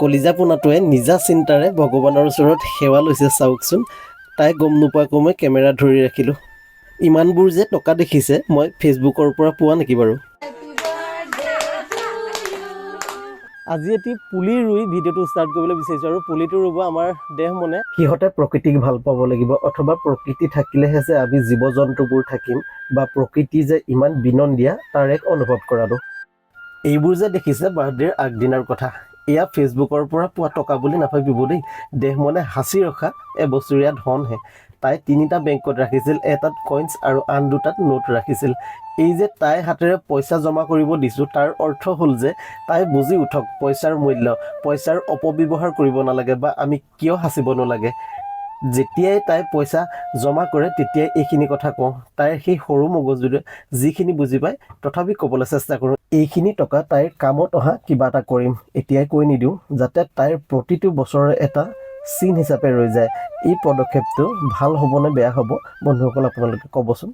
কলিজা পোনাটোৱে নিজা চিন্তাৰে ভগৱানৰ ওচৰত সেৱা লৈছে চাওকচোন। তাই গম নোপোৱাকৈ মই কেমেৰা ধৰি ৰাখিলোঁ। ইমানবোৰ যে টকা দেখিছে মই ফেচবুকৰ পৰা পোৱা নেকি বাৰু। আজি এটি পুলি ৰুই ভিডিঅ'টো ষ্টাৰ্ট কৰিবলৈ বিচাৰিছোঁ আৰু পুলিটো ৰুব আমাৰ দেহ মনে। সিহঁতে প্ৰকৃতিক ভাল পাব লাগিব অথবা প্ৰকৃতি থাকিলেহে যে আমি জীৱ জন্তুবোৰ থাকিম বা প্ৰকৃতি যে ইমান বিনন্দীয়া তাৰ এক অনুভৱ কৰাটো। এইবোৰ যে দেখিছে বাৰ্থডেৰ আগদিনাৰ কথা। এয়া ফেচবুকৰ পৰা পোৱা টকা বুলি নাভাবিব দেই। দেহ মনে সাঁচি ৰখা এবছৰীয়া ধনহে। তাই 3টা বেংকত ৰাখিছিল, এটাত কইনছ আৰু আন 2টাত নোট ৰাখিছিল। এই যে তাই হাতেৰে পইচা জমা কৰিব দিছোঁ তাৰ অৰ্থ হ'ল যে তাই বুজি উঠক পইচাৰ মূল্য, পইচাৰ অপব্যৱহাৰ কৰিব নালাগে বা আমি কিয় সাঁচিব নালাগে। যেতিয়াই তাই পইচা জমা কৰে তেতিয়াই এইখিনি কথা কওঁ। তাইৰ সেই সৰু মগজুৰে যিখিনি বুজি পায় তথাপি ক'বলৈ চেষ্টা কৰোঁ। এইখিনি টকা তাইৰ কামত অহা কিবা এটা কৰিম, এতিয়াই কৈ নিদিওঁ যাতে তাইৰ প্ৰতিটো বছৰে এটা চিন হিচাপে ৰৈ যায়। এই পদক্ষেপটো ভাল হ'ব নে বেয়া হ'ব বন্ধুসকল আপোনালোকে ক'বচোন।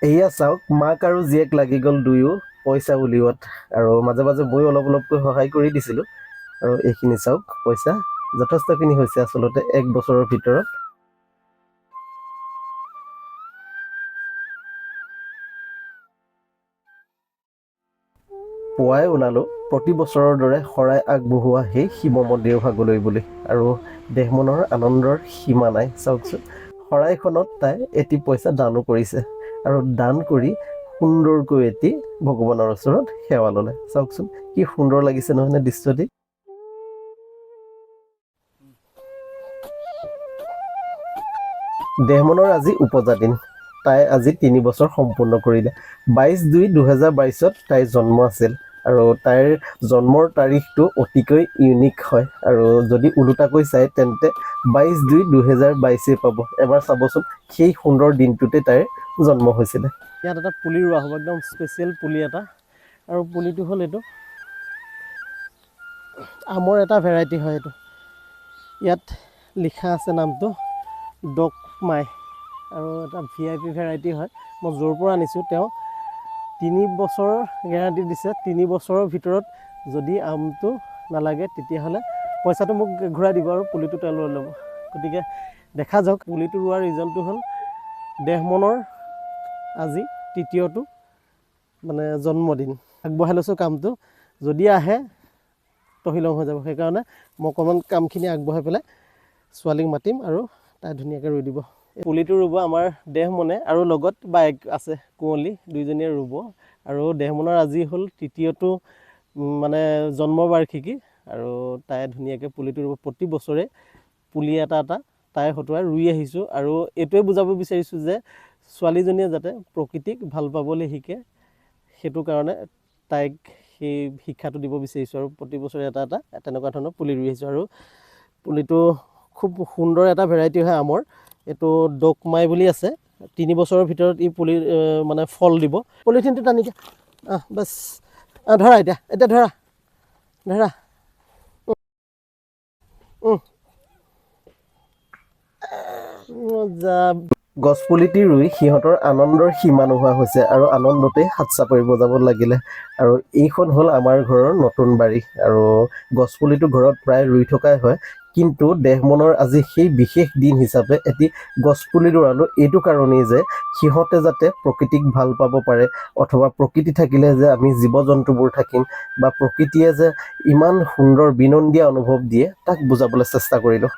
এয়া চাওক, মাক আৰু জীয়েক লাগি গ'ল দুয়ো পইচা উলিওৱাত, আৰু মাজে মাজে মই অলপকৈ সহায় কৰি দিছিলোঁ। আৰু এইখিনি চাওক, পইচা যথেষ্টখিনি হৈছে আচলতে 1 বছৰৰ ভিতৰত। পুৱাই ওলালোঁ প্ৰতি বছৰৰ দৰে শৰাই আগবঢ়োৱা সেই শিৱ মন্দিৰ ভাগলৈ বুলি, আৰু দেহ মনৰ আনন্দৰ সীমা নাই। চাওকচোন, শৰাইখনত তাই এটি পইচা দানো কৰিছে আৰু দান কৰি সুন্দৰকৈ এটি ভগৱানৰ ওচৰত সেৱা ল'লে। চাওকচোন কি সুন্দৰ লাগিছে নহয়নে দৃশ্যটি। দেহ মনৰ আজি উপজা দিন। তাই আজি 3 বছৰ সম্পূৰ্ণ কৰিলে। 22/2/2022 তাইৰ জন্ম আছিল, আৰু তাইৰ জন্মৰ তাৰিখটো অতিকৈ ইউনিক হয়। আৰু যদি ওলোটাকৈ চায় তেন্তে 22/2/2022 পাব। এবাৰ চাবচোন, সেই সুন্দৰ দিনটোতে তাইৰ জন্ম হৈছিলে। ইয়াত এটা পুলি ৰোৱা হ'ব, একদম স্পেচিয়েল পুলি এটা, আৰু পুলিটো হ'ল এইটো আমৰ এটা ভেৰাইটি হয়। এইটো ইয়াত লিখা আছে নামটো ডকমাই, আৰু এটা VIP ভেৰাইটি হয়। মই য'ৰ পৰা আনিছোঁ তেওঁ 3 বছৰৰ গেৰাণ্টি দিছে। 3 বছৰৰ ভিতৰত যদি আমটো নালাগে তেতিয়াহ'লে পইচাটো মোক ঘূৰাই দিব আৰু পুলিটো তেওঁ লৈ ল'ব। গতিকে দেখা যাওক, পুলিটো ৰোৱাৰ ৰিজনটো হ'ল দেহ মনৰ আজি 3য়টো জন্মদিন। আগবঢ়াই লৈছোঁ কামটো, যদি আহে তহিলং হৈ যাব। সেইকাৰণে মই অকণমান কামখিনি আগবঢ়াই পেলাই ছোৱালীক মাতিম আৰু তাই ধুনীয়াকৈ ৰুই দিব। এই পুলিটো ৰুব আমাৰ দেহ মনে, আৰু লগত বাইক আছে কুঁৱলী, দুইজনীয়ে ৰুব। আৰু দেহ মনৰ আজি হ'ল 3য়টো জন্মবাৰ্ষিকী, আৰু তাই ধুনীয়াকৈ পুলিটো ৰুব। প্ৰতি বছৰে পুলি এটা এটা তাই হতুৱাই ৰুই আহিছোঁ, আৰু এইটোৱে বুজাব বিচাৰিছোঁ যে ছোৱালীজনীয়ে যাতে প্ৰকৃতিক ভাল পাবলৈ শিকে, সেইটো কাৰণে তাইক সেই শিক্ষাটো দিব বিচাৰিছোঁ। আৰু প্ৰতি বছৰে এটা এটা তেনেকুৱা ধৰণৰ পুলি ৰুই আহিছোঁ। আৰু পুলিটো খুব সুন্দৰ এটা ভেৰাইটি হয় আমৰ, এইটো ডকমাই বুলি আছে। 3 বছৰৰ ভিতৰত ই পুলি ফল দিব। পলিথিনটো টানি দিয়া, বাছ ধৰা, এতিয়া ধৰা ধৰা। গছপুলিটি ৰুই সিহঁতৰ আনন্দৰ সীমা নোহোৱা হৈছে, আৰু আনন্দতেই হাত চাপৰি বজাব লাগিলে। আৰু এইখন হ'ল আমাৰ ঘৰৰ নতুন বাৰী, আৰু গছপুলিটো ঘৰত প্ৰায় ৰুই থকাই হয়। কিন্তু দেহ মনৰ আজি সেই বিশেষ দিন হিচাপে এটি গছপুলি ৰুৱালোঁ, এইটো কাৰণেই যে সিহঁতে যাতে প্ৰকৃতিক ভাল পাব পাৰে, অথবা প্ৰকৃতি থাকিলে যে আমি জীৱ জন্তুবোৰ থাকিম, বা প্ৰকৃতিয়ে যে ইমান সুন্দৰ বিনন্দীয়া অনুভৱ দিয়ে তাক বুজাবলৈ চেষ্টা কৰিলোঁ।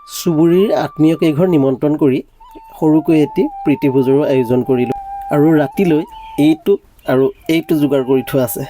চুবুৰীৰ আত্মীয় কেইঘৰ নিমন্ত্ৰণ কৰি সৰুকৈ এটি প্ৰীতিভোজৰো আয়োজন কৰিলোঁ আৰু ৰাতিলৈ এইটো আৰু এইটো যোগাৰ কৰি থোৱা আছে।